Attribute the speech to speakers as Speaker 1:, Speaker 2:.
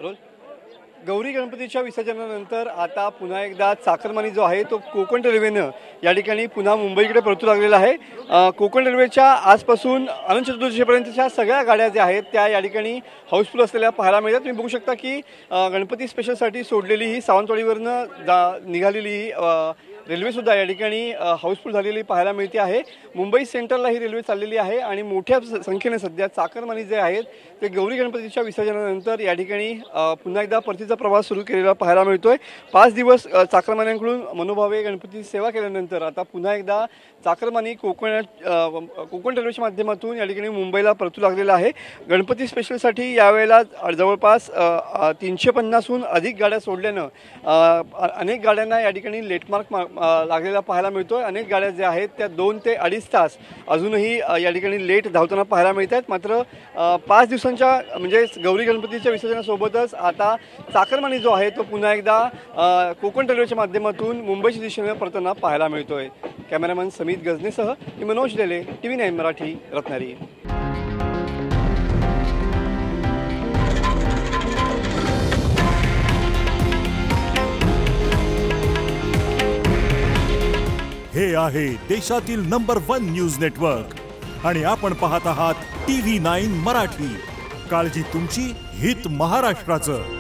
Speaker 1: Role Gauri गणपतीच्या विसर्जनानंतर आता पुन्हा एकदा चाकरमानी जो आहे तो कोकण रेल्वेनं या ठिकाणी पुन्हा मुंबईकडे परतू लागलेला आहे। कोकण रेल्वेच्या आजपासून अनंत चतुर्दशीपर्यंतच्या सगळ्या गाड्या ज्या आहेत त्या या ठिकाणी हाऊसफुल असलेल्या पाहायला मिळतात। तुम्ही बघू शकता की गणपती स्पेशलसाठी सोडलेली ही सावंतवाडीवरनं निघालेली ही रेल्वेसुद्धा या ठिकाणी हाऊसफुल झालेली पाहायला मिळते आहे। मुंबई सेंट्रलला ही रेल्वे चाललेली आहे आणि मोठ्या संख्येने सध्या चाकरमानी जे आहेत ते गौरी गणपतीच्या विसर्जनानंतर या ठिकाणी पुन्हा एकदा परतीचा प्रवास सुरू केलेला पाहायला मिळतोय। 5 दिवस चाकरमान्यांकडून मनोभावे गणपतीची सेवा केल्यानंतर आता पुन्हा एकदा चाकरमानी कोकण रेल्वेच्या माध्यमातून या ठिकाणी मुंबईला परतू लागलेला आहे। गणपती स्पेशलसाठी यावेळेला जवळपास 350हून अधिक गाड्या सोडल्यानं अनेक गाड्यांना या ठिकाणी लेटमार्क लागलेला पाहायला मिळतोय। अनेक गाड्या ज्या आहेत त्या 2 ते 2.5 तास अजूनही या ठिकाणी लेट धावताना पाहायला मिळत आहेत। मात्र 5 दिवसांच्या म्हणजे गौरी गणपतीच्या विसर्जनासोबतच आता चाकरमानी जो आहे तो पुन्हा एकदा कोकण रेल्वेच्या माध्यमातून मुंबईच्या दिशेने परतताना पाहायला मिळतोय। कॅमेरामन समीत गजनेसह मी मनोज लेले, TV9 मराठी, रत्नागिरी।
Speaker 2: हे आहे देशातील नंबर 1 न्यूज नेटवर्क आणि आपण पाहत आहात TV9 मराठी। काळजी तुमची, हित महाराष्ट्राचं।